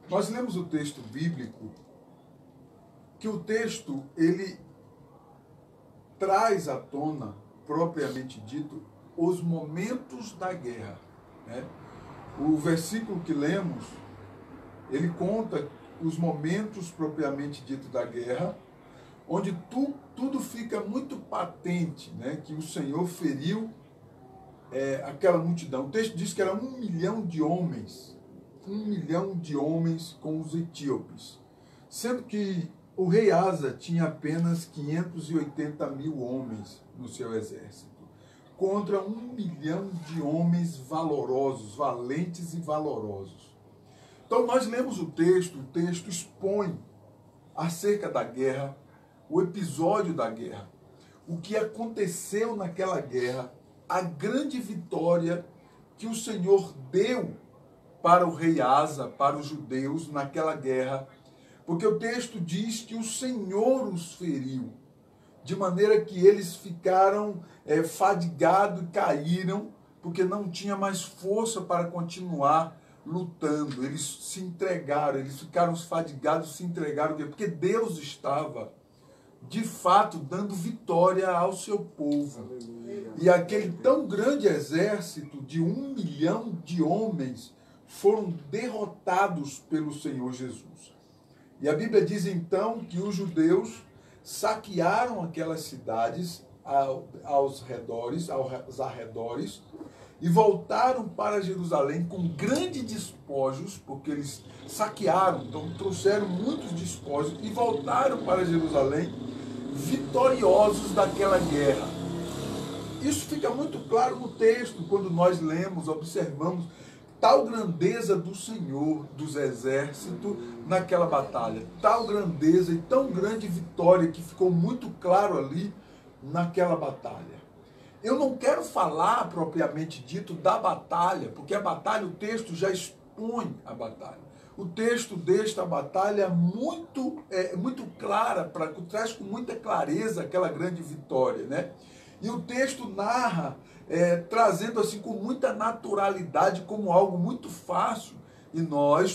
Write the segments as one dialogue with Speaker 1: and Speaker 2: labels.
Speaker 1: Nós lemos o texto bíblico, que o texto, ele traz à tona, propriamente dito, os momentos da guerra, né? O versículo que lemos, ele conta os momentos propriamente dito da guerra, onde tudo fica muito patente, né? Que o Senhor feriu aquela multidão. O texto diz que era 1 milhão de homens, 1 milhão de homens com os etíopes, sendo que o rei Asa tinha apenas 580 mil homens no seu exército, contra 1 milhão de homens valorosos, valentes e valorosos. Então nós lemos o texto expõe acerca da guerra, o episódio da guerra, o que aconteceu naquela guerra, a grande vitória que o Senhor deu para o rei Asa, para os judeus naquela guerra, porque o texto diz que o Senhor os feriu, de maneira que eles ficaram fadigados e caíram, porque não tinha mais força para continuar lutando. Eles se entregaram, eles ficaram fadigados, se entregaram, porque Deus estava, de fato, dando vitória ao seu povo. Aleluia. E aquele tão grande exército de 1 milhão de homens foram derrotados pelo Senhor Jesus. E a Bíblia diz então que os judeus saquearam aquelas cidades aos arredores e voltaram para Jerusalém com grandes despojos, porque eles saquearam, então trouxeram muitos despojos e voltaram para Jerusalém vitoriosos daquela guerra. Isso fica muito claro no texto, quando nós lemos, observamos tal grandeza do Senhor dos exércitos naquela batalha, tal grandeza e tão grande vitória que ficou muito claro ali naquela batalha. Eu não quero falar propriamente dito da batalha, porque a batalha, o texto já expõe a batalha. O texto desta batalha é muito clara, traz com muita clareza aquela grande vitória, né? E o texto narra, trazendo assim com muita naturalidade, como algo muito fácil. E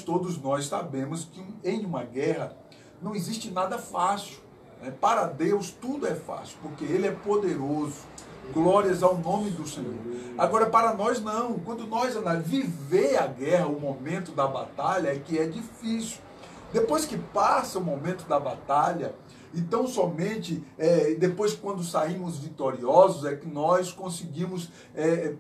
Speaker 1: todos nós sabemos que em uma guerra não existe nada fácil, né? Para Deus tudo é fácil, porque Ele é poderoso. Glórias ao nome do Senhor. Agora, para nós não. Quando nós viver a guerra, o momento da batalha, é que é difícil. Depois que passa o momento da batalha, então somente depois, quando saímos vitoriosos, é que nós conseguimos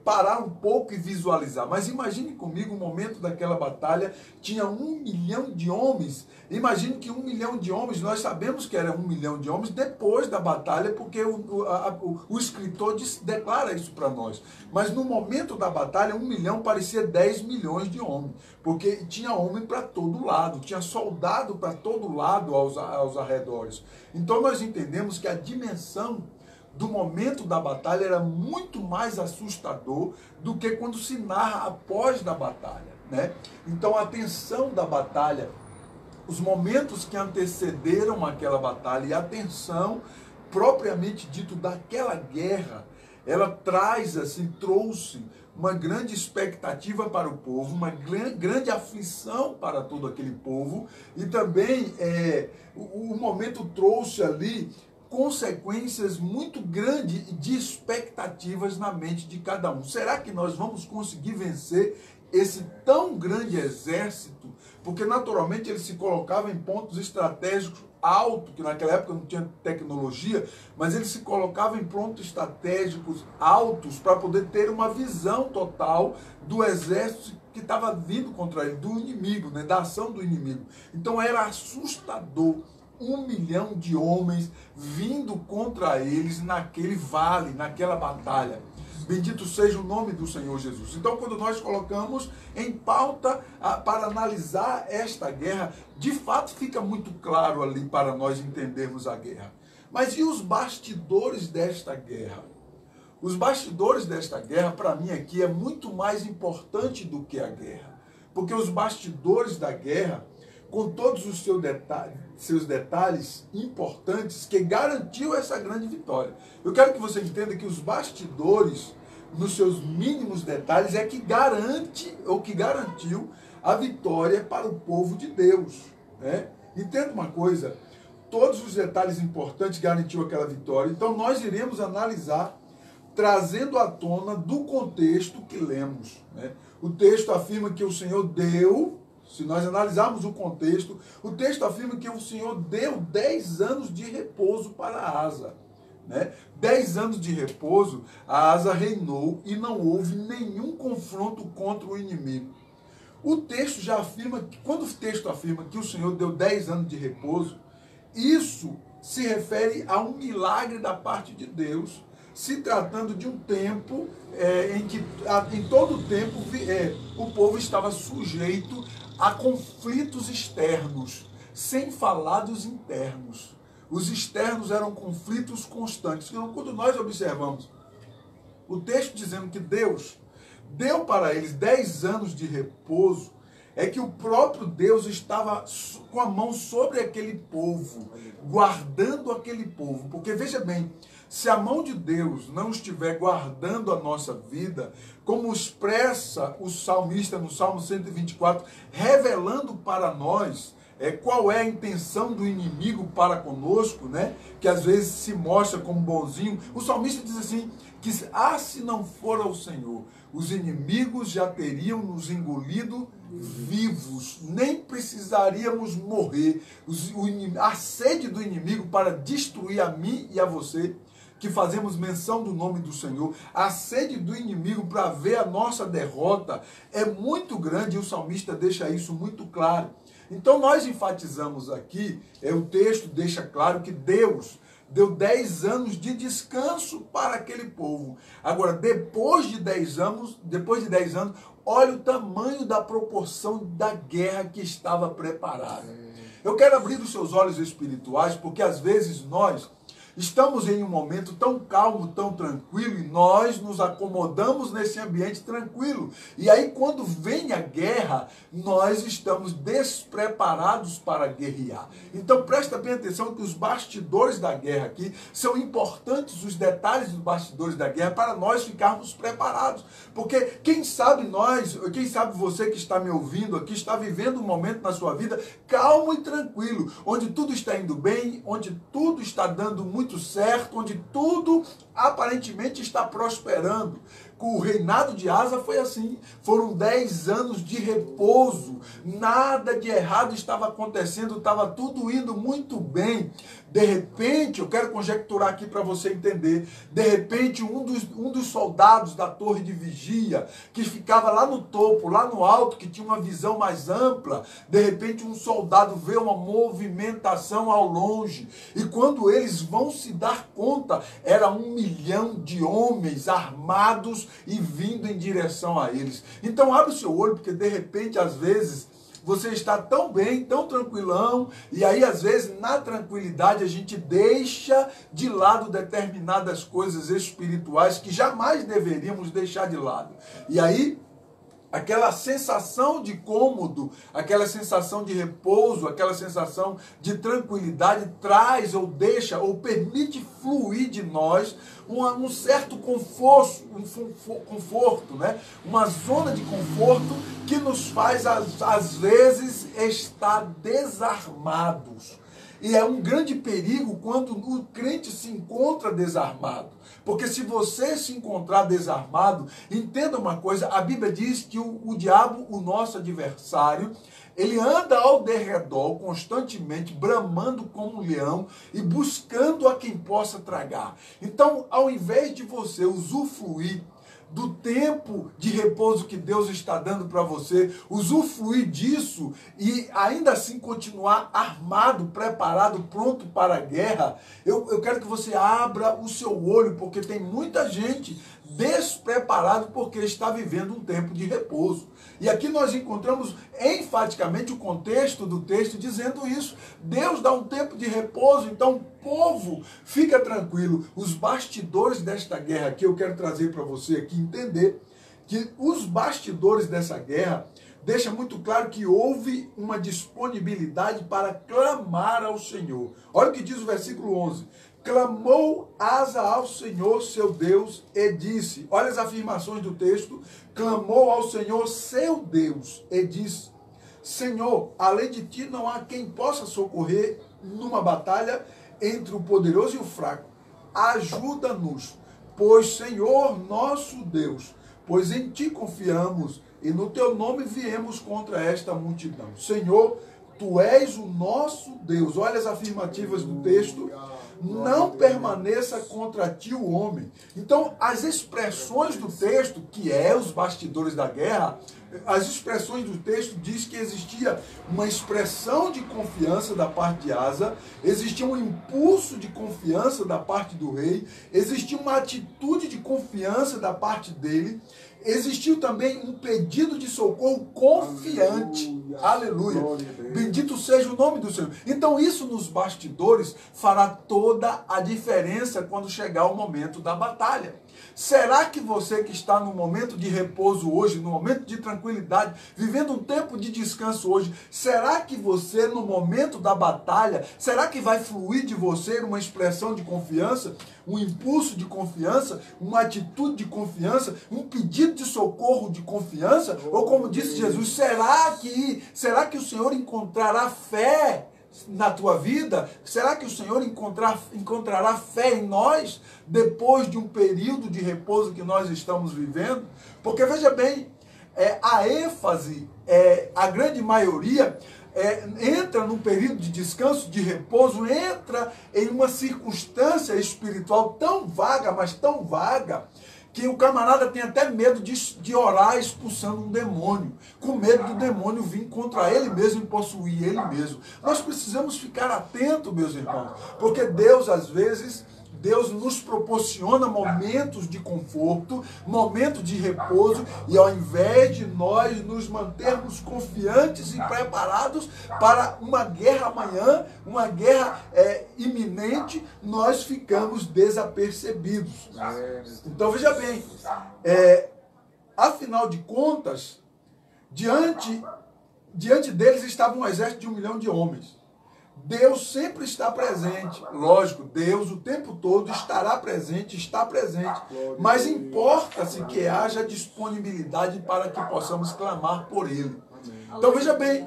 Speaker 1: parar um pouco e visualizar. Mas imagine comigo o momento daquela batalha, tinha 1 milhão de homens. Imagine que 1 milhão de homens, nós sabemos que era 1 milhão de homens depois da batalha, porque o escritor declara isso para nós. Mas no momento da batalha, 1 milhão parecia 10 milhões de homens, porque tinha homem para todo lado, tinha soldado para todo lado aos arredores. Então nós entendemos que a dimensão do momento da batalha era muito mais assustador do que quando se narra após da batalha, né? Então a tensão da batalha, os momentos que antecederam aquela batalha e a tensão propriamente dito daquela guerra, ela trouxe uma grande expectativa para o povo, uma grande aflição para todo aquele povo, e também o momento trouxe ali consequências muito grandes de expectativas na mente de cada um. Será que nós vamos conseguir vencer esse tão grande exército? Porque naturalmente ele se colocava em pontos estratégicos altos, que naquela época não tinha tecnologia, mas ele se colocava em pontos estratégicos altos para poder ter uma visão total do exército que estava vindo contra ele, do inimigo, né, da ação do inimigo. Então era assustador. 1 milhão de homens vindo contra eles naquele vale, naquela batalha. Bendito seja o nome do Senhor Jesus. Então, quando nós colocamos em pauta para analisar esta guerra, de fato fica muito claro ali para nós entendermos a guerra. Mas e os bastidores desta guerra? Os bastidores desta guerra, para mim aqui, é muito mais importante do que a guerra. Porque os bastidores da guerra, com todos os seus detalhes importantes, que garantiu essa grande vitória. Eu quero que você entenda que os bastidores, nos seus mínimos detalhes, é que garante, ou que garantiu, a vitória para o povo de Deus. Né? Entenda uma coisa, todos os detalhes importantes garantiu aquela vitória. Então nós iremos analisar, trazendo à tona do contexto que lemos. Né? O texto afirma que o Senhor deu, se nós analisarmos o contexto, o texto afirma que o Senhor deu 10 anos de repouso para Asa. Né? 10 anos de repouso, a Asa reinou e não houve nenhum confronto contra o inimigo. O texto já afirma, quando o texto afirma que o Senhor deu 10 anos de repouso, isso se refere a um milagre da parte de Deus, se tratando de um tempo em que, em todo o tempo, o povo estava sujeito a conflitos externos, sem falar dos internos. Os externos eram conflitos constantes. Então, quando nós observamos o texto dizendo que Deus deu para eles 10 anos de repouso, é que o próprio Deus estava com a mão sobre aquele povo, guardando aquele povo. Porque, veja bem, se a mão de Deus não estiver guardando a nossa vida, como expressa o salmista no Salmo 124, revelando para nós qual é a intenção do inimigo para conosco, né? Que às vezes se mostra como bonzinho. O salmista diz assim, que se não for ao Senhor, os inimigos já teriam nos engolido vivos, nem precisaríamos morrer. A sede do inimigo para destruir a mim e a você, que fazemos menção do nome do Senhor, a sede do inimigo para ver a nossa derrota é muito grande, e o salmista deixa isso muito claro. Então nós enfatizamos aqui, o texto deixa claro que Deus deu 10 anos de descanso para aquele povo. Agora, depois de 10 anos, olha o tamanho da proporção da guerra que estava preparada. Eu quero abrir os seus olhos espirituais, porque às vezes nós estamos em um momento tão calmo, tão tranquilo, e nós nos acomodamos nesse ambiente tranquilo. E aí, quando vem a guerra, nós estamos despreparados para guerrear. Então, presta bem atenção que os bastidores da guerra aqui são importantes, os detalhes dos bastidores da guerra, para nós ficarmos preparados. Porque quem sabe você que está me ouvindo aqui, está vivendo um momento na sua vida calmo e tranquilo, onde tudo está indo bem, onde tudo está dando muito certo, onde tudo aparentemente está prosperando. O reinado de Asa foi assim, foram 10 anos de repouso, nada de errado estava acontecendo, estava tudo indo muito bem. De repente, eu quero conjecturar aqui para você entender, de repente um dos soldados da torre de vigia, que ficava lá no topo, lá no alto, que tinha uma visão mais ampla, de repente um soldado vê uma movimentação ao longe, e quando eles vão se dar conta, era 1 milhão de homens armados e vindo em direção a eles. Então abre o seu olho, porque de repente, às vezes, você está tão bem, tão tranquilão, e aí às vezes na tranquilidade a gente deixa de lado determinadas coisas espirituais que jamais deveríamos deixar de lado. E aí aquela sensação de cômodo, aquela sensação de repouso, aquela sensação de tranquilidade traz ou deixa ou permite fluir de nós um certo conforto, né? Uma zona de conforto que nos faz, às vezes, estar desarmados. E é um grande perigo quando o crente se encontra desarmado. Porque se você se encontrar desarmado, entenda uma coisa, a Bíblia diz que o diabo, o nosso adversário, ele anda ao derredor constantemente, bramando como um leão e buscando a quem possa tragar. Então, ao invés de você usufruir do tempo de repouso que Deus está dando para você, usufruir disso e ainda assim continuar armado, preparado, pronto para a guerra, eu quero que você abra o seu olho, porque tem muita gente despreparado porque está vivendo um tempo de repouso. E aqui nós encontramos enfaticamente o contexto do texto dizendo isso. Deus dá um tempo de repouso, então o povo fica tranquilo. Os bastidores desta guerra aqui, eu quero trazer para você aqui entender que os bastidores dessa guerra deixa muito claro que houve uma disponibilidade para clamar ao Senhor. Olha o que diz o versículo 11. Clamou Asa ao Senhor, seu Deus, e disse, olha as afirmações do texto, clamou ao Senhor, seu Deus, e disse, Senhor, além de ti não há quem possa socorrer numa batalha entre o poderoso e o fraco. Ajuda-nos, pois, Senhor, nosso Deus, pois em ti confiamos e no teu nome viemos contra esta multidão. Senhor, tu és o nosso Deus. Olha as afirmativas do texto. Não permaneça contra ti o homem. Então, as expressões do texto, que é os bastidores da guerra, as expressões do texto diz que existia uma expressão de confiança da parte de Asa, existia um impulso de confiança da parte do rei, existia uma atitude de confiança da parte dele, existiu também um pedido de socorro confiante. Aleluia. Bendito seja o nome do Senhor. Então isso nos bastidores fará toda a diferença quando chegar o momento da batalha. Será que você que está no momento de repouso hoje, no momento de tranquilidade, vivendo um tempo de descanso hoje, será que você no momento da batalha, será que vai fluir de você uma expressão de confiança, um impulso de confiança, uma atitude de confiança, um pedido de socorro de confiança? Ou como disse Jesus, será que o Senhor encontrará fé na tua vida? Será que o Senhor encontrará fé em nós depois de um período de repouso que nós estamos vivendo? Porque veja bem, a ênfase, a grande maioria, entra num período de descanso, de repouso, entra em uma circunstância espiritual tão vaga, mas tão vaga, que o camarada tem até medo de orar expulsando um demônio, com medo do demônio vir contra ele mesmo e possuir ele mesmo. Nós precisamos ficar atentos, meus irmãos, porque Deus, às vezes, Deus nos proporciona momentos de conforto, momentos de repouso, e ao invés de nós nos mantermos confiantes e preparados para uma guerra amanhã, uma guerra iminente, nós ficamos desapercebidos. Então veja bem, afinal de contas, diante deles estava um exército de 1 milhão de homens. Deus sempre está presente. Lógico, Deus o tempo todo estará presente, está presente. Mas importa-se que haja disponibilidade para que possamos clamar por Ele. Então veja bem,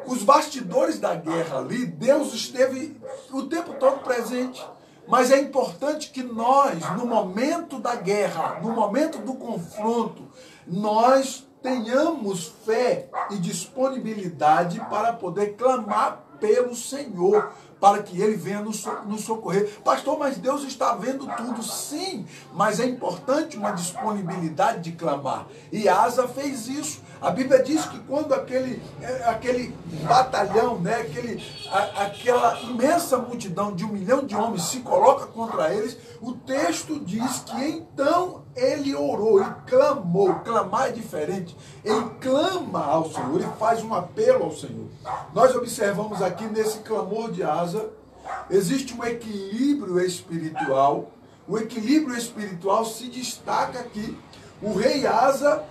Speaker 1: os bastidores da guerra ali, Deus esteve o tempo todo presente. Mas é importante que nós, no momento da guerra, no momento do confronto, nós tenhamos fé e disponibilidade para poder clamar pelo Senhor, para que Ele venha nos socorrer. Pastor, mas Deus está vendo tudo. Sim, mas é importante uma disponibilidade de clamar. E Asa fez isso. A Bíblia diz que quando aquele batalhão, né, aquela imensa multidão de 1 milhão de homens se coloca contra eles, o texto diz que então ele orou, ele clamou. Clamar é diferente. Ele clama ao Senhor, ele faz um apelo ao Senhor. Nós observamos aqui nesse clamor de Asa, existe um equilíbrio espiritual. O equilíbrio espiritual se destaca aqui. O rei Asa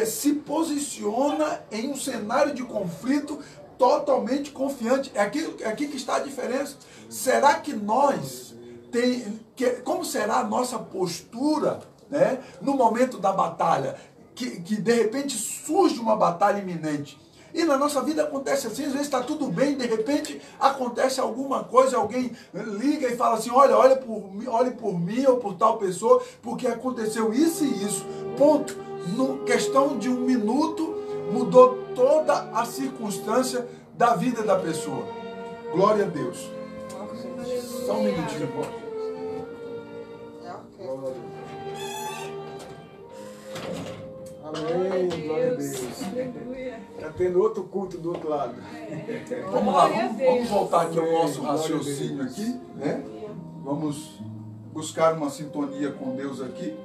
Speaker 1: se posiciona em um cenário de conflito totalmente confiante. É aqui que está a diferença. Será que nós como será a nossa postura, né, no momento da batalha? Que de repente surge uma batalha iminente. E na nossa vida acontece assim, às vezes está tudo bem, de repente acontece alguma coisa, alguém liga e fala assim, olhe por mim ou por tal pessoa, porque aconteceu isso e isso. Ponto. Questão de 1 minuto, mudou toda a circunstância da vida da pessoa. Glória a Deus. Só um minutinho, pô.
Speaker 2: Amém, glória a Deus. Está tendo outro culto do outro lado.
Speaker 1: Vamos lá, vamos voltar aqui ao nosso raciocínio aqui, né? Vamos buscar uma sintonia com Deus aqui.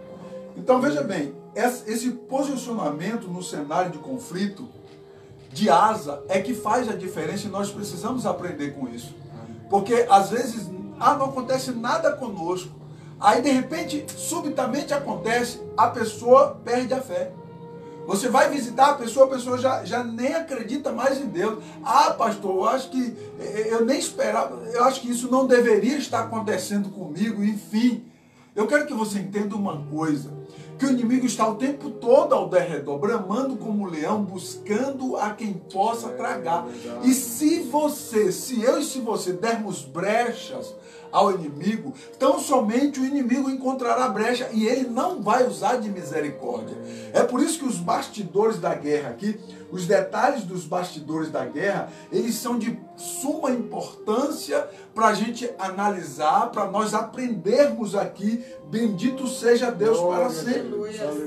Speaker 1: Então veja bem, esse posicionamento no cenário de conflito de Asa é que faz a diferença e nós precisamos aprender com isso. Porque às vezes não acontece nada conosco, aí de repente, subitamente acontece, a pessoa perde a fé. Você vai visitar a pessoa já nem acredita mais em Deus. Ah, pastor, eu acho que eu nem esperava, eu acho que isso não deveria estar acontecendo comigo, enfim. Eu quero que você entenda uma coisa, que o inimigo está o tempo todo ao derredor, bramando como um leão, buscando a quem possa tragar. E se eu e se você dermos brechas ao inimigo, tão somente o inimigo encontrará brecha e ele não vai usar de misericórdia. É por isso que os bastidores da guerra aqui, os detalhes dos bastidores da guerra, eles são de suma importância para a gente analisar, para nós aprendermos aqui. Bendito seja Deus para sempre.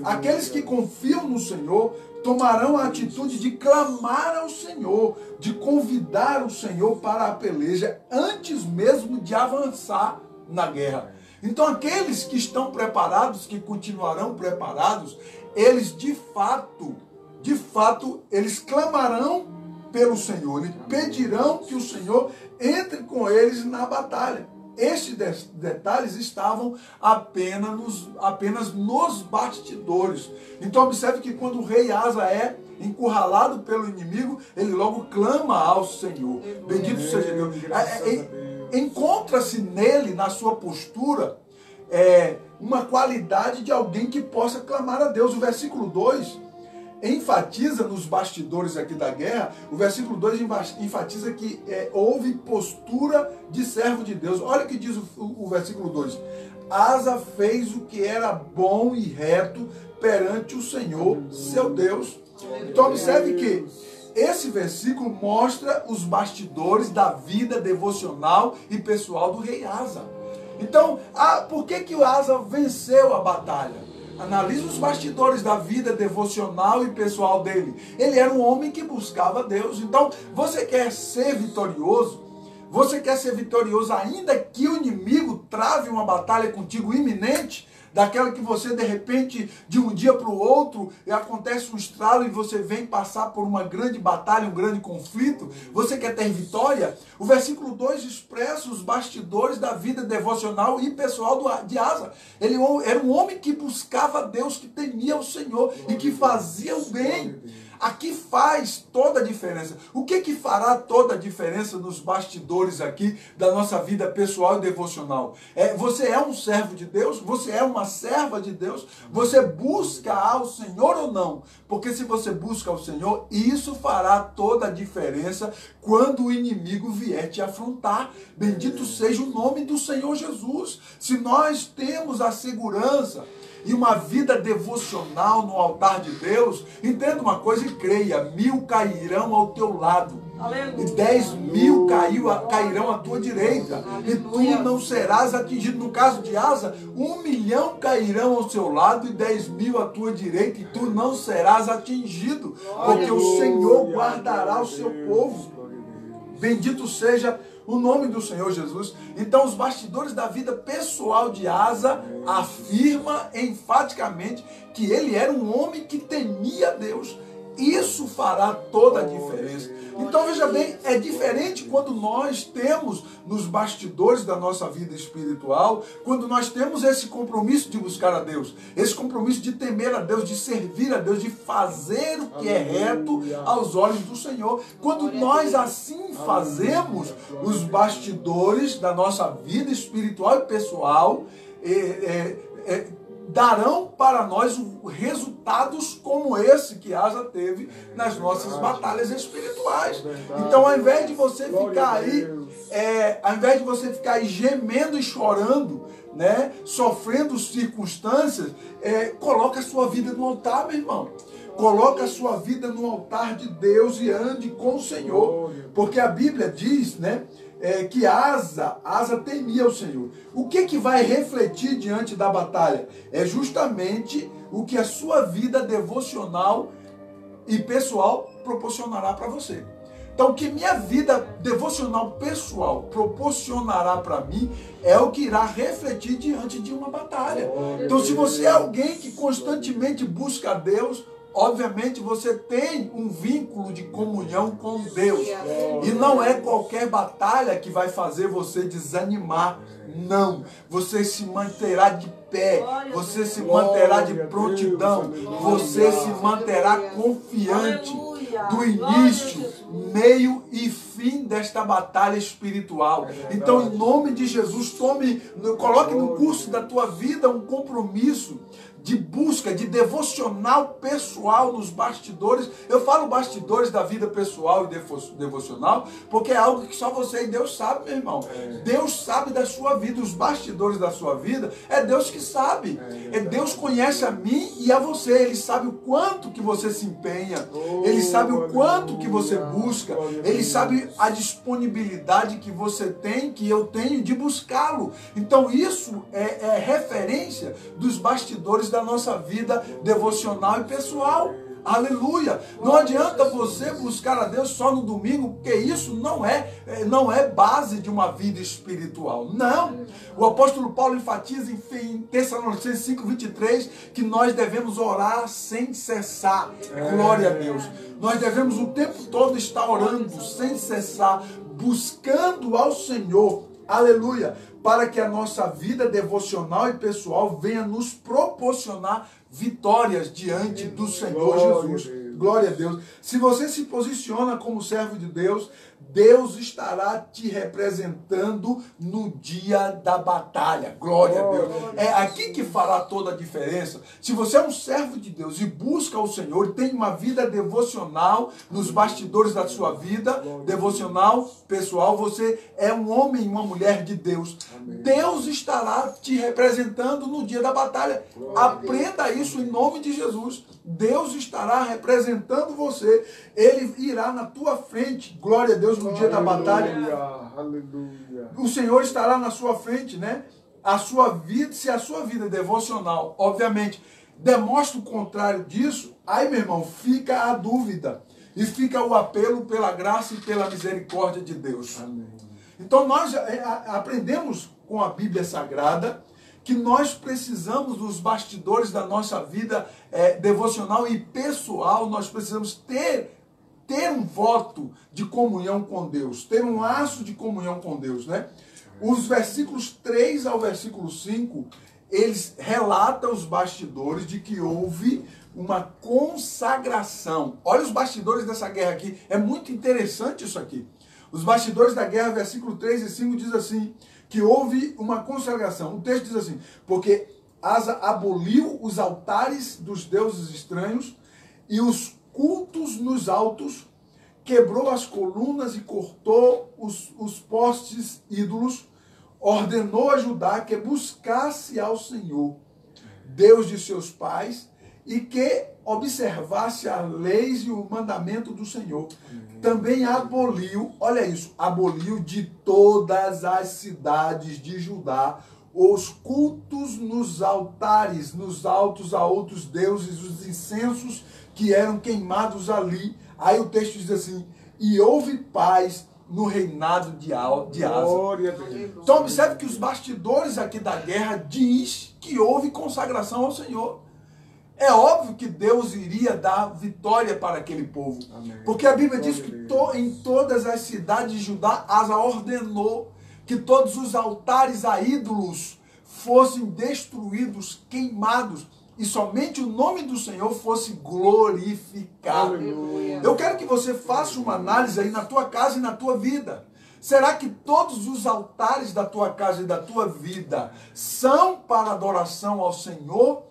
Speaker 1: Aqueles que confiam no Senhor tomarão a atitude de clamar ao Senhor, de convidar o Senhor para a peleja antes mesmo de avançar na guerra. Então aqueles que estão preparados, que continuarão preparados, eles de fato, eles clamarão pelo Senhor, eles pedirão que o Senhor entre com eles na batalha. Estes detalhes estavam apenas nos bastidores. Então observe que quando o rei Asa é encurralado pelo inimigo, ele logo clama ao Senhor. Bendito seja Deus. Encontra-se nele, na sua postura, uma qualidade de alguém que possa clamar a Deus. O versículo 2 enfatiza nos bastidores aqui da guerra, o versículo 2 enfatiza que houve postura de servo de Deus. Olha o que diz o versículo 2. Asa fez o que era bom e reto perante o Senhor, seu Deus. Então observe que esse versículo mostra os bastidores da vida devocional e pessoal do rei Asa. Então, por que o Asa venceu a batalha? Analise os bastidores da vida devocional e pessoal dele. Ele era um homem que buscava Deus. Então, você quer ser vitorioso? Você quer ser vitorioso ainda que o inimigo trave uma batalha contigo iminente? Daquela que você, de repente, de um dia para o outro, acontece um estralo e você vem passar por uma grande batalha, um grande conflito. Você quer ter vitória? O versículo 2 expressa os bastidores da vida devocional e pessoal de Asa. Ele era um homem que buscava Deus, que temia o Senhor e que fazia o bem. Aqui faz toda a diferença. O que fará toda a diferença nos bastidores aqui da nossa vida pessoal e devocional? Você é um servo de Deus? Você é uma serva de Deus? Você busca ao Senhor ou não? Porque se você busca ao Senhor, isso fará toda a diferença quando o inimigo vier te afrontar. Bendito seja o nome do Senhor Jesus. Se nós temos a segurança e uma vida devocional no altar de Deus, entenda uma coisa e creia: 1000 cairão ao teu lado, aleluia, e 10.000 cairão à tua direita, aleluia, e tu não serás atingido. No caso de Asa, 1 milhão cairão ao seu lado e 10.000 à tua direita, e tu não serás atingido, porque o Senhor guardará o seu povo. Bendito seja o nome do Senhor Jesus. Então os bastidores da vida pessoal de Asa afirma enfaticamente que ele era um homem que temia Deus. Isso fará toda a diferença. Então veja bem, é diferente quando nós temos nos bastidores da nossa vida espiritual, quando nós temos esse compromisso de buscar a Deus, esse compromisso de temer a Deus, de servir a Deus, de fazer o que é reto aos olhos do Senhor. Quando nós assim fazemos, os bastidores da nossa vida espiritual e pessoal darão para nós resultados como esse que Asa teve nas nossas batalhas espirituais. Então, ao invés de você ficar aí, gemendo e chorando, né, sofrendo circunstâncias, coloca a sua vida no altar, meu irmão. Coloca a sua vida no altar de Deus e ande com o Senhor. Porque a Bíblia diz, né, que Asa temia o Senhor. O que vai refletir diante da batalha? É justamente o que a sua vida devocional e pessoal proporcionará para você. Então, o que minha vida devocional pessoal proporcionará para mim é o que irá refletir diante de uma batalha. Então, se você é alguém que constantemente busca a Deus, obviamente você tem um vínculo de comunhão com Deus. E não é qualquer batalha que vai fazer você desanimar. Não. Você se manterá de pé. Você se manterá de prontidão. Você se manterá confiante do início, meio e fim desta batalha espiritual. Então, em nome de Jesus, coloque no curso da tua vida um compromisso de busca, de devocional pessoal nos bastidores. Eu falo bastidores da vida pessoal e devocional, porque é algo que só você e Deus sabe, meu irmão. Deus sabe da sua vida, os bastidores da sua vida, é Deus que sabe. Deus conhece a mim e a você. Ele sabe o quanto que você se empenha. Ele sabe o quanto que você busca. Ele sabe a disponibilidade que você tem, que eu tenho de buscá-lo. Então isso é referência dos bastidores da nossa vida devocional e pessoal. Aleluia! Não adianta você buscar a Deus só no domingo, porque isso não é base de uma vida espiritual. Não! O apóstolo Paulo enfatiza em Tessalonicenses 5:23 que nós devemos orar sem cessar. Glória a Deus! Nós devemos o tempo todo estar orando sem cessar, buscando ao Senhor. Aleluia! Para que a nossa vida devocional e pessoal venha nos proporcionar vitórias diante do Senhor Jesus. Glória a Deus. Se você se posiciona como servo de Deus, Deus estará te representando no dia da batalha. Glória a Deus. É aqui que fará toda a diferença. Se você é um servo de Deus e busca o Senhor, tem uma vida devocional nos bastidores da sua vida, devocional, pessoal, você é um homem e uma mulher de Deus. Deus estará te representando no dia da batalha. Aprenda isso em nome de Jesus. Deus estará representando você. Ele irá na tua frente. Glória a Deus, no dia da batalha.
Speaker 2: Aleluia.
Speaker 1: O Senhor estará na sua frente, né? A sua vida, se a sua vida é devocional, obviamente, demonstra o contrário disso, aí, meu irmão, fica a dúvida. E fica o apelo pela graça e pela misericórdia de Deus.
Speaker 2: Amém.
Speaker 1: Então nós aprendemos com a Bíblia Sagrada que nós precisamos dos bastidores da nossa vida devocional e pessoal, nós precisamos ter um voto de comunhão com Deus, ter um laço de comunhão com Deus, né? Os versículos 3 ao versículo 5, eles relatam os bastidores de que houve uma consagração. Olha os bastidores dessa guerra aqui, é muito interessante isso aqui. Os bastidores da guerra, versículo 3 e 5 diz assim, que houve uma consagração. O texto diz assim, porque Asa aboliu os altares dos deuses estranhos e os cultos nos altos, quebrou as colunas e cortou os postes ídolos, ordenou a Judá que buscasse ao Senhor, Deus de seus pais, e que observasse as leis e o mandamento do Senhor. Também aboliu, olha isso, aboliu de todas as cidades de Judá os cultos nos altares, nos altos a outros deuses, os incensos que eram queimados ali. Aí o texto diz assim, e houve paz no reinado de Asa.
Speaker 2: Glória a Deus.
Speaker 1: Então observe que os bastidores aqui da guerra diz que houve consagração ao Senhor. É óbvio que Deus iria dar vitória para aquele povo.
Speaker 2: Amém.
Speaker 1: Porque a Bíblia diz que em todas as cidades de Judá, Asa ordenou que todos os altares a ídolos fossem destruídos, queimados, e somente o nome do Senhor fosse glorificado.
Speaker 2: Aleluia.
Speaker 1: Eu quero que você faça uma análise aí na tua casa e na tua vida. Será que todos os altares da tua casa e da tua vida são para adoração ao Senhor?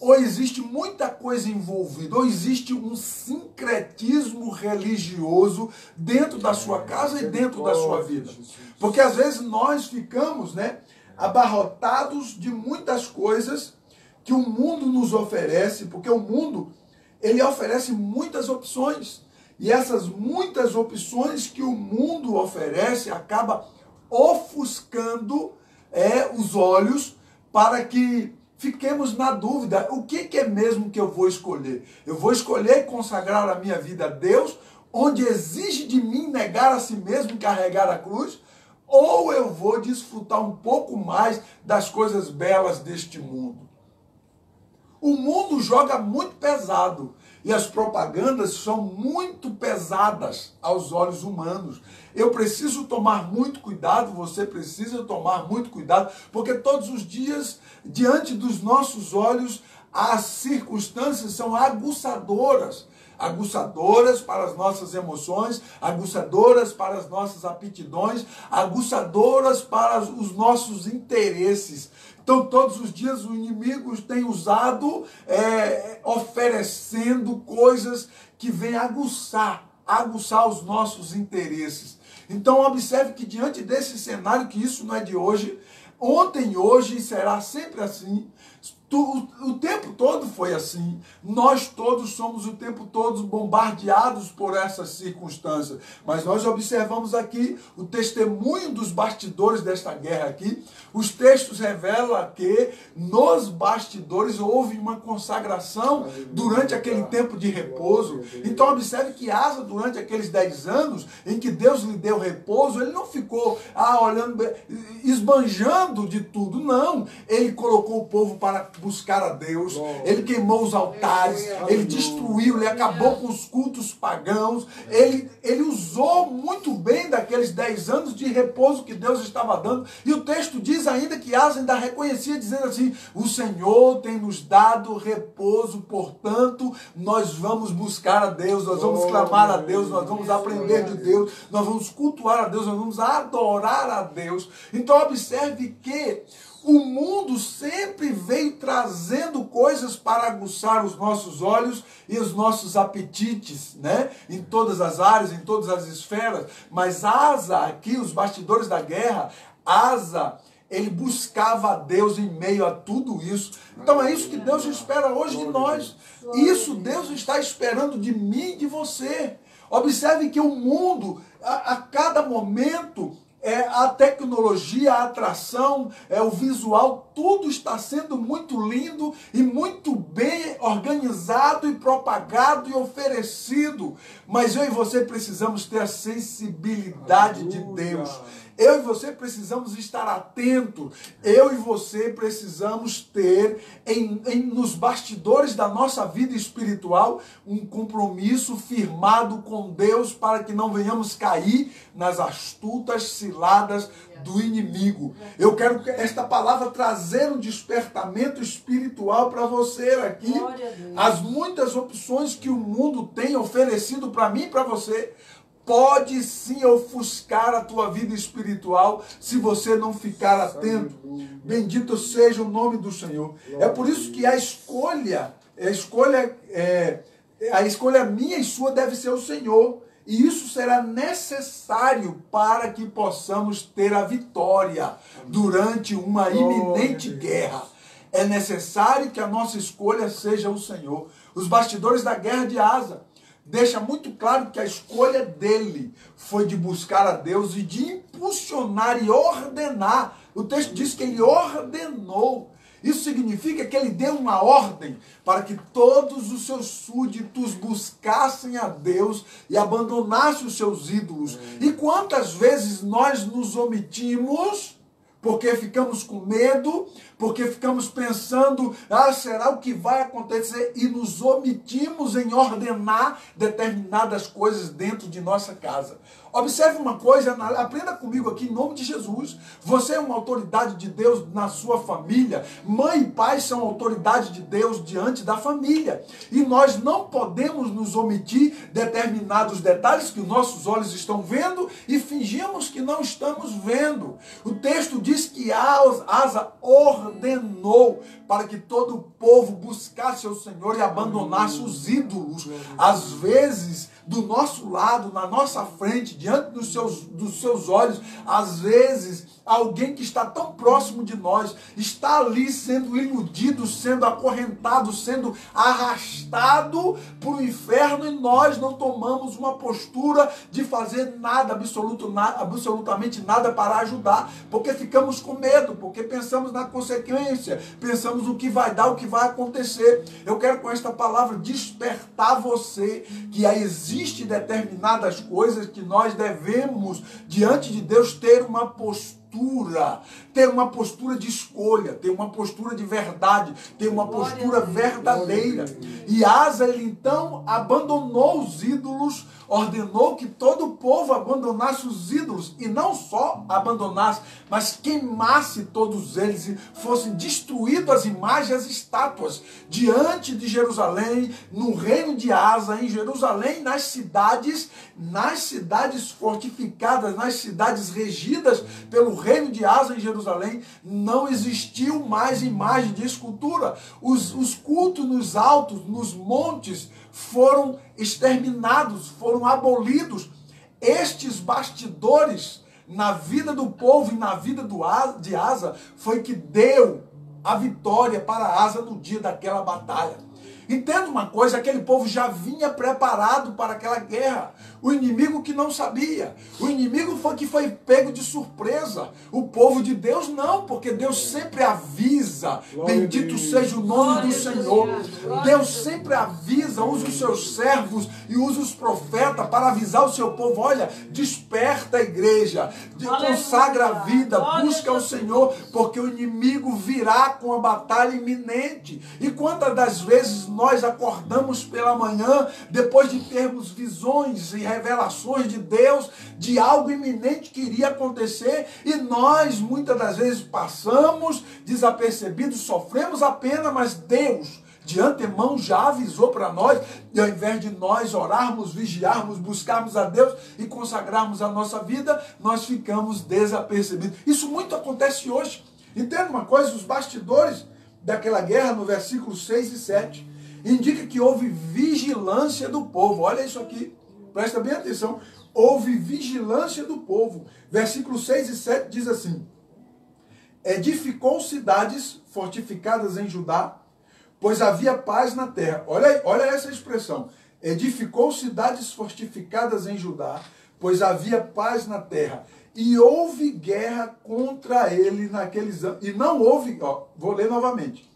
Speaker 1: Ou existe muita coisa envolvida, ou existe um sincretismo religioso dentro da sua casa e dentro da sua vida? Porque às vezes nós ficamos, abarrotados de muitas coisas que o mundo nos oferece, porque o mundo, ele oferece muitas opções. E essas muitas opções que o mundo oferece acaba ofuscando os olhos para que fiquemos na dúvida, o que é mesmo que eu vou escolher? Eu vou escolher consagrar a minha vida a Deus, onde exige de mim negar a si mesmo e carregar a cruz, ou eu vou desfrutar um pouco mais das coisas belas deste mundo? O mundo joga muito pesado. e as propagandas são muito pesadas aos olhos humanos. Eu preciso tomar muito cuidado, você precisa tomar muito cuidado, porque todos os dias, diante dos nossos olhos, as circunstâncias são aguçadoras. Aguçadoras para as nossas emoções, aguçadoras para as nossas aptidões, aguçadoras para os nossos interesses. Então, todos os dias o inimigo tem usado, oferecendo coisas que vêm aguçar os nossos interesses. Então, observe que diante desse cenário, que isso não é de hoje, ontem, hoje e será sempre assim. O tempo todo foi assim. Nós todos somos o tempo todo bombardeados por essas circunstâncias. Mas nós observamos aqui o testemunho dos bastidores desta guerra aqui. Os textos revelam que nos bastidores houve uma consagração durante aquele tempo de repouso. Então observe que Asa, durante aqueles 10 anos em que Deus lhe deu repouso, ele não ficou olhando, esbanjando de tudo. Não, ele colocou o povo para buscar a Deus, ele queimou os altares, ele destruiu, ele acabou com os cultos pagãos, ele usou muito bem daqueles 10 anos de repouso que Deus estava dando, e o texto diz ainda que Asa ainda reconhecia, dizendo assim: o Senhor tem nos dado repouso, portanto, nós vamos buscar a Deus, nós vamos clamar a Deus, nós vamos aprender de Deus, nós vamos cultuar a Deus, nós vamos adorar a Deus. Então observe que o mundo sempre veio trazendo coisas para aguçar os nossos olhos e os nossos apetites, né? Em todas as áreas, em todas as esferas. Mas Asa, aqui, os bastidores da guerra, Asa, ele buscava a Deus em meio a tudo isso. Então é isso que Deus espera hoje de nós. Isso Deus está esperando de mim e de você. Observe que o mundo, a cada momento, a tecnologia, a atração, o visual, tudo está sendo muito lindo e muito bem organizado e propagado e oferecido. Mas eu e você precisamos ter a sensibilidade de Deus. Eu e você precisamos estar atentos. Eu e você precisamos ter nos bastidores da nossa vida espiritual um compromisso firmado com Deus para que não venhamos cair nas astutas ciladas do inimigo. Eu quero esta palavra trazer um despertamento espiritual para você aqui. As muitas opções que o mundo tem oferecido para mim e para você pode sim ofuscar a tua vida espiritual se você não ficar atento. Bendito seja o nome do Senhor. É por isso que a escolha minha e sua deve ser o Senhor. E isso será necessário para que possamos ter a vitória durante uma iminente guerra. É necessário que a nossa escolha seja o Senhor. Os bastidores da guerra de Asa deixa muito claro que a escolha dele foi de buscar a Deus e de impulsionar e ordenar. O texto diz que ele ordenou. Isso significa que ele deu uma ordem para que todos os seus súditos buscassem a Deus e abandonassem os seus ídolos. E quantas vezes nós nos omitimos porque ficamos com medo, porque ficamos pensando, será o que vai acontecer? E nos omitimos em ordenar determinadas coisas dentro de nossa casa. Observe uma coisa, aprenda comigo aqui em nome de Jesus. Você é uma autoridade de Deus na sua família. Mãe e pai são autoridade de Deus diante da família. E nós não podemos nos omitir determinados detalhes que os nossos olhos estão vendo e fingimos que não estamos vendo. O texto diz que Asa ordenou para que todo o povo buscasse o Senhor e abandonasse os ídolos. Às vezes, do nosso lado, na nossa frente, diante dos seus olhos, às vezes, alguém que está tão próximo de nós, está ali sendo iludido, sendo acorrentado, sendo arrastado para o inferno, e nós não tomamos uma postura de fazer nada, absolutamente nada para ajudar, porque ficamos com medo, porque pensamos na consequência, pensamos o que vai dar, o que vai acontecer. Eu quero com esta palavra despertar você, que existe determinadas coisas que nós devemos, diante de Deus, ter uma postura ter uma postura de escolha, ter uma postura de verdade, ter uma postura verdadeira. E Asa, ele então abandonou os ídolos, ordenou que todo o povo abandonasse os ídolos, e não só abandonasse, mas queimasse todos eles, e fossem destruídas as imagens, as estátuas, diante de Jerusalém, no reino de Asa, em Jerusalém, nas cidades fortificadas, nas cidades regidas pelo reino de Asa em Jerusalém, não existiu mais imagem de escultura. Os cultos nos altos, nos montes, foram exterminados, foram abolidos. Estes bastidores na vida do povo e na vida de Asa foi que deu a vitória para Asa no dia daquela batalha. Entenda uma coisa, aquele povo já vinha preparado para aquela guerra. O inimigo que não sabia. O inimigo que foi pego de surpresa. O povo de Deus não, porque Deus sempre avisa. Bendito seja o nome do Senhor. Deus sempre avisa, usa os seus servos e usa os profetas para avisar o seu povo. Olha, desperta a igreja, consagra a vida, busca o Senhor, porque o inimigo virá com a batalha iminente. E quantas das vezes nós acordamos pela manhã, depois de termos visões e revelações de Deus, de algo iminente que iria acontecer, e nós muitas das vezes passamos desapercebidos, sofremos a pena, mas Deus de antemão já avisou para nós, e ao invés de nós orarmos, vigiarmos, buscarmos a Deus e consagrarmos a nossa vida, nós ficamos desapercebidos. Isso muito acontece hoje. Entenda uma coisa, os bastidores daquela guerra, no versículo 6 e 7, indica que houve vigilância do povo. Olha isso aqui, presta bem atenção. Houve vigilância do povo. Versículo 6 e 7 diz assim: edificou cidades fortificadas em Judá, pois havia paz na terra. Olha essa expressão. Edificou cidades fortificadas em Judá, pois havia paz na terra. E houve guerra contra ele naqueles anos. E não houve, vou ler novamente.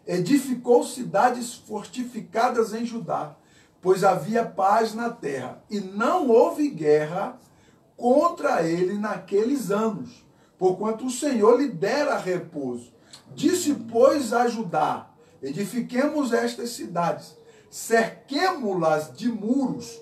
Speaker 1: Edificou cidades fortificadas em Judá, pois havia paz na terra. E não houve guerra contra ele naqueles anos, porquanto o Senhor lhe dera repouso. Disse, pois, a Judá: edifiquemos estas cidades, cerquemo-las de muros,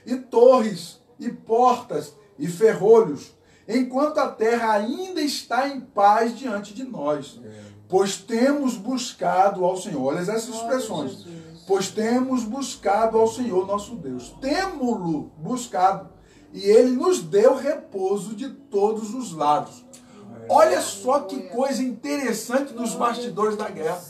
Speaker 1: e torres, e portas, e ferrolhos, enquanto a terra ainda está em paz diante de nós. Pois temos buscado ao Senhor. Olha essas expressões. Pois temos buscado ao Senhor nosso Deus. Temo-lo buscado. E ele nos deu repouso de todos os lados. Olha só que coisa interessante nos bastidores da guerra.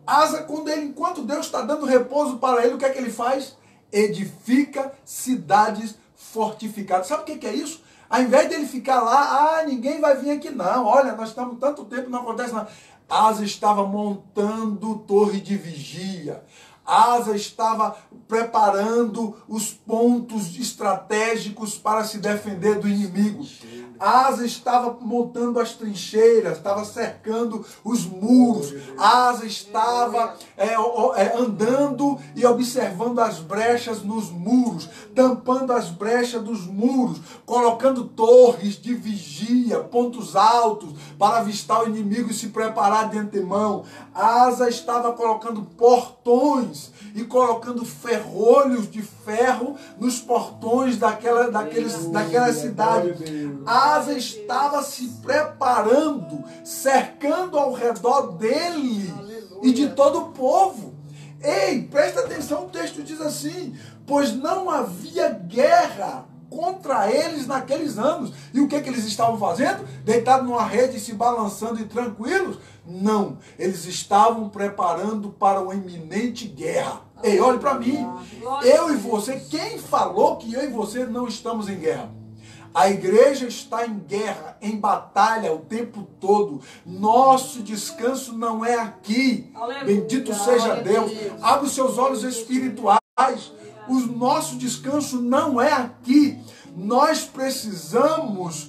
Speaker 1: Asa, enquanto Deus está dando repouso para ele, o que é que ele faz? Edifica cidades fortificadas. Sabe o que é isso? Ao invés dele ficar lá, ninguém vai vir aqui não. Olha, nós estamos tanto tempo, não acontece nada. Asa estava montando torre de vigia. Asa estava preparando os pontos estratégicos para se defender do inimigo. Asa estava montando as trincheiras, estava cercando os muros. Asa estava andando e observando as brechas nos muros, tampando as brechas dos muros, colocando torres de vigia, pontos altos para avistar o inimigo e se preparar de antemão. Asa estava colocando portões e colocando ferrolhos de ferro nos portões daquela cidade. Asa estava se preparando, cercando ao redor dele e de todo o povo. Ei, presta atenção, o texto diz assim: pois não havia guerra contra eles naqueles anos. E o que eles estavam fazendo? Deitados numa rede, se balançando e tranquilos? Não, eles estavam preparando para uma iminente guerra. Ei, olhe para mim, eu e você, quem falou que eu e você não estamos em guerra? A igreja está em guerra, em batalha o tempo todo. Nosso descanso não é aqui. Bendito seja Deus. Abre os seus olhos espirituais. O nosso descanso não é aqui. Nós precisamos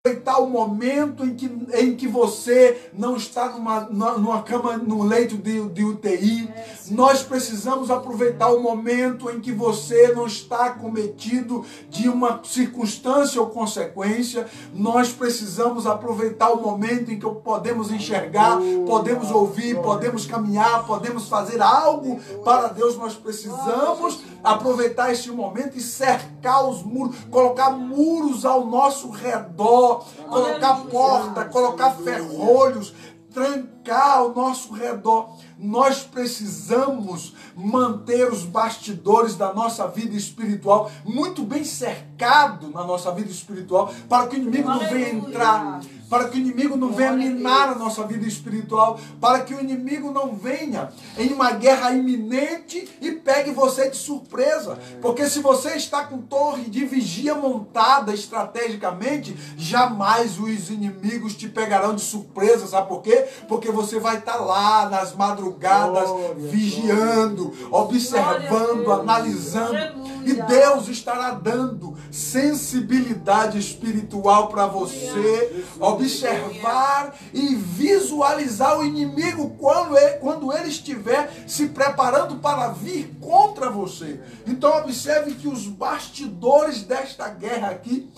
Speaker 1: aproveitar o momento em que você não está numa cama, num leito de UTI. Nós precisamos aproveitar o momento em que você não está acometido de uma circunstância ou consequência. Nós precisamos aproveitar o momento em que podemos enxergar, podemos ouvir, podemos caminhar, podemos fazer algo para Deus. Nós precisamos aproveitar este momento e cercar os muros, colocar muros ao nosso redor, colocar porta, colocar ferrolhos, trancar ao nosso redor. Nós precisamos manter os bastidores da nossa vida espiritual muito bem cercado na nossa vida espiritual, para que o inimigo não venha entrar, para que o inimigo não venha minar a nossa vida espiritual, para que o inimigo não venha em uma guerra iminente e pegue você de surpresa. Porque se você está com torre de vigia montada estrategicamente, jamais os inimigos te pegarão de surpresa. Sabe por quê? Porque você vai estar lá nas madrugadas, vigiando, observando, analisando. E Deus estará dando sensibilidade espiritual para você observar e visualizar o inimigo quando ele estiver se preparando para vir contra você. Então observe que os bastidores desta guerra aqui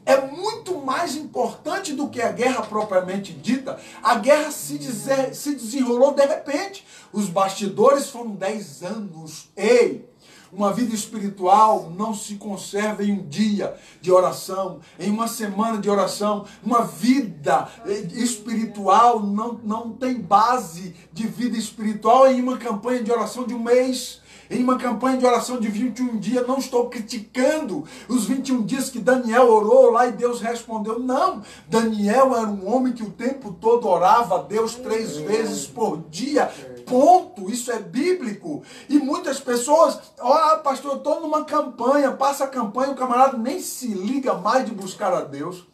Speaker 1: é muito mais importante do que a guerra propriamente dita. A guerra se desenrolou de repente. Os bastidores foram 10 anos. Ei! Uma vida espiritual não se conserva em um dia de oração, em uma semana de oração. Uma vida espiritual não tem base de vida espiritual em uma campanha de oração de um mês. Em uma campanha de oração de 21 dias, não estou criticando os 21 dias que Daniel orou lá e Deus respondeu. Não, Daniel era um homem que o tempo todo orava a Deus 3 vezes por dia. Ponto, isso é bíblico. E muitas pessoas, pastor, eu estou numa campanha, passa a campanha, o camarada nem se liga mais de buscar a Deus.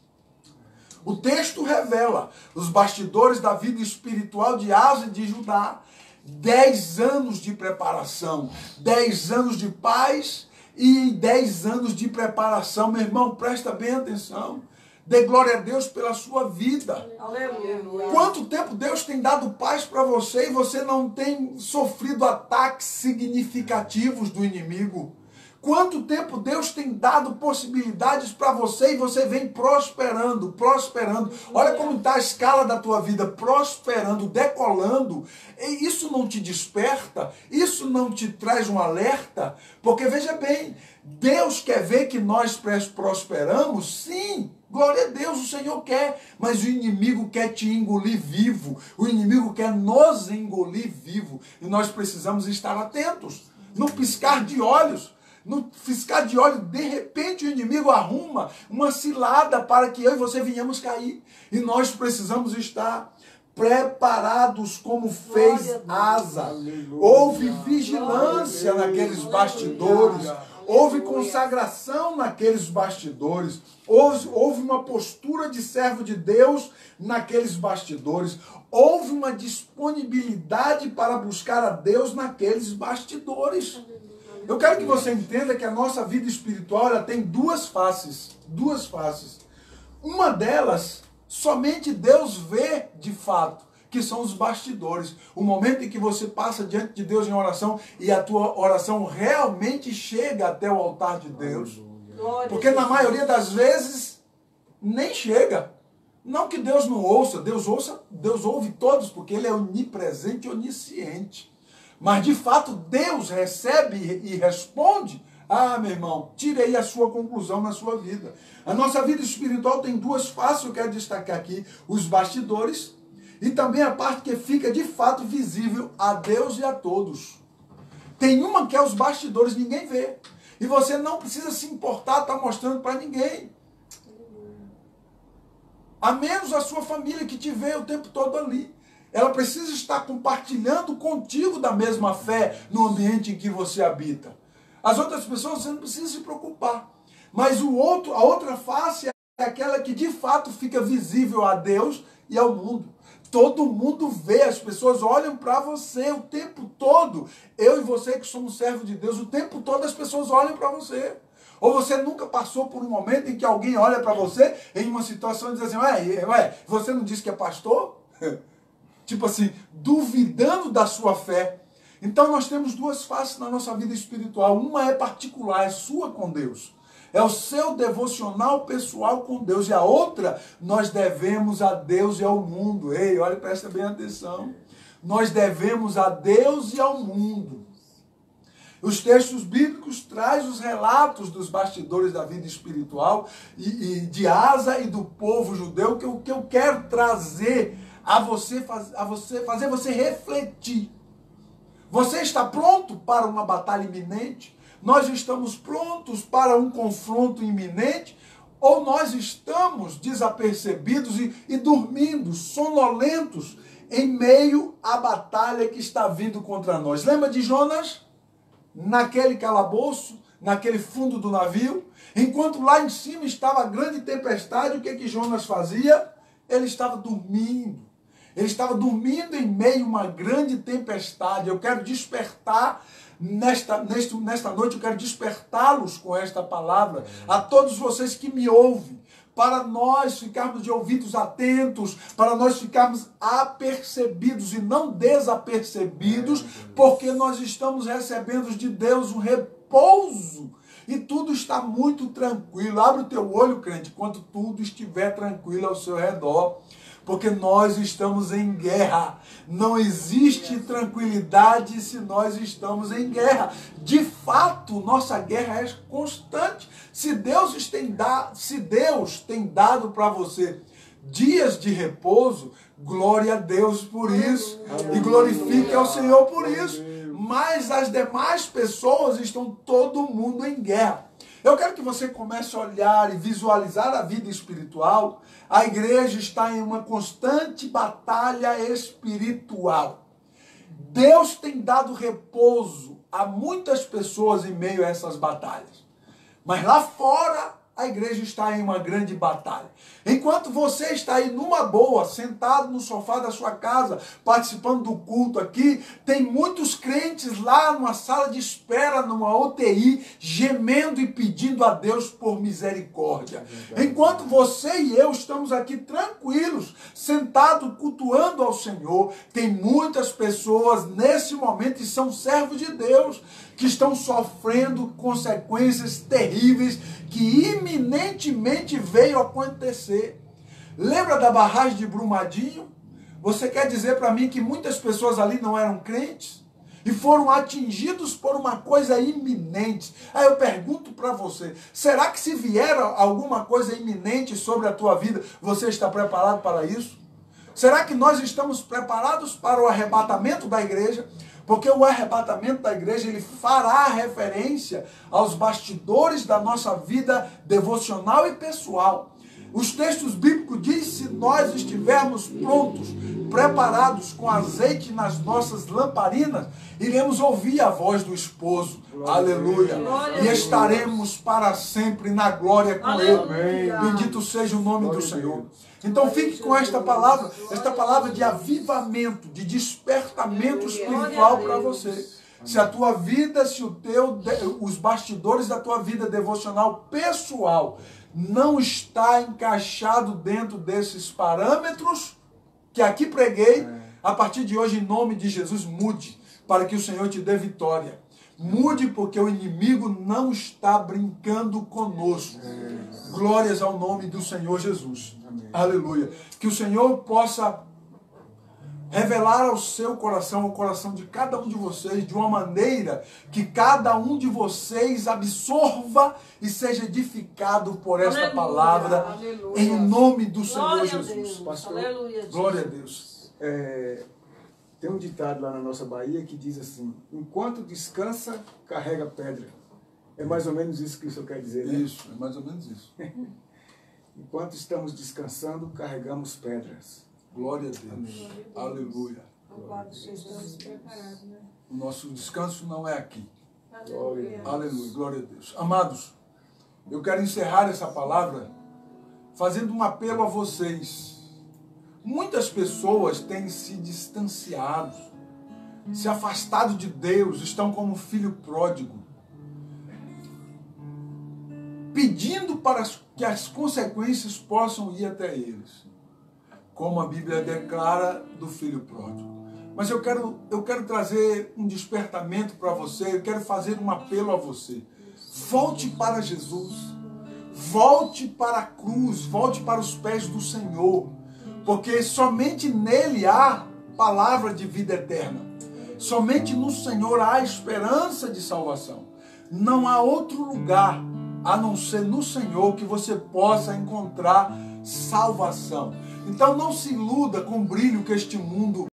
Speaker 1: O texto revela os bastidores da vida espiritual de Asa e de Judá. 10 anos de preparação, 10 anos de paz e 10 anos de preparação. Meu irmão, presta bem atenção. Dê glória a Deus pela sua vida. Aleluia. Quanto tempo Deus tem dado paz para você e você não tem sofrido ataques significativos do inimigo? Quanto tempo Deus tem dado possibilidades para você e você vem prosperando, prosperando. Olha como está a escala da tua vida, prosperando, decolando. E isso não te desperta? Isso não te traz um alerta? Porque veja bem, Deus quer ver que nós prosperamos? Sim, glória a Deus, o Senhor quer. Mas o inimigo quer te engolir vivo. O inimigo quer nos engolir vivo. E nós precisamos estar atentos. No piscar de olhos. No piscar de olho, de repente o inimigo arruma uma cilada para que eu e você venhamos cair. E nós precisamos estar preparados como fez Asa. Houve vigilância naqueles bastidores. Houve consagração naqueles bastidores. Houve uma postura de servo de Deus naqueles bastidores. Houve uma disponibilidade para buscar a Deus naqueles bastidores. Eu quero que você entenda que a nossa vida espiritual ela tem duas faces. Duas faces. Uma delas, somente Deus vê de fato, que são os bastidores. O momento em que você passa diante de Deus em oração e a tua oração realmente chega até o altar de Deus. Porque na maioria das vezes nem chega. Não que Deus não ouça, Deus ouve todos, porque Ele é onipresente e onisciente. Mas, de fato, Deus recebe e responde. Meu irmão, tire aí a sua conclusão na sua vida. A nossa vida espiritual tem duas faces, eu quero destacar aqui. Os bastidores e também a parte que fica, de fato, visível a Deus e a todos. Tem uma que é os bastidores, ninguém vê. E você não precisa se importar, estar mostrando para ninguém. A menos a sua família que te vê o tempo todo ali. Ela precisa estar compartilhando contigo da mesma fé no ambiente em que você habita. As outras pessoas você não precisa se preocupar. Mas a outra face é aquela que de fato fica visível a Deus e ao mundo. Todo mundo vê, as pessoas olham para você o tempo todo. Eu e você que somos servos de Deus, o tempo todo as pessoas olham para você. Ou você nunca passou por um momento em que alguém olha para você em uma situação e diz assim, ué, você não disse que é pastor? Tipo assim, duvidando da sua fé. Então nós temos duas faces na nossa vida espiritual. Uma é particular, é sua com Deus. É o seu devocional pessoal com Deus. E a outra, nós devemos a Deus e ao mundo. Ei, olha, presta bem atenção. Nós devemos a Deus e ao mundo. Os textos bíblicos trazem os relatos dos bastidores da vida espiritual e de Asa e do povo judeu, que eu quero trazer a você, fazer você refletir. Você está pronto para uma batalha iminente? Nós estamos prontos para um confronto iminente? Ou nós estamos desapercebidos e dormindo, sonolentos, em meio à batalha que está vindo contra nós? Lembra de Jonas? Naquele calabouço, naquele fundo do navio, enquanto lá em cima estava a grande tempestade, o que Jonas fazia? Ele estava dormindo. Ele estava dormindo em meio a uma grande tempestade. Eu quero despertar nesta noite, eu quero despertá-los com esta palavra, a todos vocês que me ouvem, para nós ficarmos de ouvidos atentos, para nós ficarmos apercebidos e não desapercebidos, porque nós estamos recebendo de Deus um repouso e tudo está muito tranquilo. Abre o teu olho, crente, quando tudo estiver tranquilo ao seu redor, porque nós estamos em guerra. Não existe tranquilidade se nós estamos em guerra. De fato, nossa guerra é constante. Se Deus tem dado para você dias de repouso, glória a Deus por isso. E glorifique ao Senhor por isso. Mas as demais pessoas estão todo mundo em guerra. Eu quero que você comece a olhar e visualizar a vida espiritual. A igreja está em uma constante batalha espiritual. Deus tem dado repouso a muitas pessoas em meio a essas batalhas. Mas lá fora, a igreja está em uma grande batalha. Enquanto você está aí numa boa, sentado no sofá da sua casa, participando do culto aqui, tem muitos crentes lá numa sala de espera, numa UTI, gemendo e pedindo a Deus por misericórdia. Enquanto você e eu estamos aqui tranquilos, sentados, cultuando ao Senhor, tem muitas pessoas nesse momento, e são servos de Deus, que estão sofrendo consequências terríveis que iminentemente veio acontecer. Lembra da barragem de Brumadinho? Você quer dizer para mim que muitas pessoas ali não eram crentes? E foram atingidos por uma coisa iminente. Aí eu pergunto para você, será que se vier alguma coisa iminente sobre a tua vida, você está preparado para isso? Será que nós estamos preparados para o arrebatamento da igreja? Porque o arrebatamento da igreja, ele fará referência aos bastidores da nossa vida devocional e pessoal. Os textos bíblicos dizem, se nós estivermos prontos, preparados com azeite nas nossas lamparinas, iremos ouvir a voz do esposo. Aleluia. E estaremos para sempre na glória com ele. Bendito seja o nome do Senhor. Então fique com esta palavra de avivamento, de despertamento espiritual para você. Se a tua vida, os bastidores da tua vida devocional pessoal não está encaixado dentro desses parâmetros que aqui preguei, a partir de hoje, em nome de Jesus, mude, para que o Senhor te dê vitória. Mude, porque o inimigo não está brincando conosco. Glórias ao nome do Senhor Jesus. Amém. Aleluia. Que o Senhor possa revelar ao seu coração, ao coração de cada um de vocês, de uma maneira que cada um de vocês absorva e seja edificado por esta palavra, aleluia, em nome do Senhor Jesus.
Speaker 2: Pastor,
Speaker 3: aleluia,
Speaker 1: glória a Deus.
Speaker 2: Tem um ditado lá na nossa Bahia que diz assim, enquanto descansa, carrega pedra. É mais ou menos isso que o senhor quer dizer, né?
Speaker 1: Isso, é mais ou menos isso.
Speaker 2: Enquanto estamos descansando, carregamos pedras.
Speaker 1: Glória a Deus. Aleluia. O nosso descanso não é aqui.
Speaker 2: Aleluia.
Speaker 1: Aleluia. Glória a Deus. Amados, eu quero encerrar essa palavra fazendo um apelo a vocês. Muitas pessoas têm se distanciado, se afastado de Deus, estão como filho pródigo. pedindo para que as consequências possam ir até eles, como a Bíblia declara do filho pródigo. Mas eu quero trazer um despertamento para você, eu quero fazer um apelo a você. Volte para Jesus, volte para a cruz, volte para os pés do Senhor, porque somente nele há palavra de vida eterna. Somente no Senhor há esperança de salvação. Não há outro lugar, a não ser no Senhor, que você possa encontrar salvação. Então não se iluda com o brilho que este mundo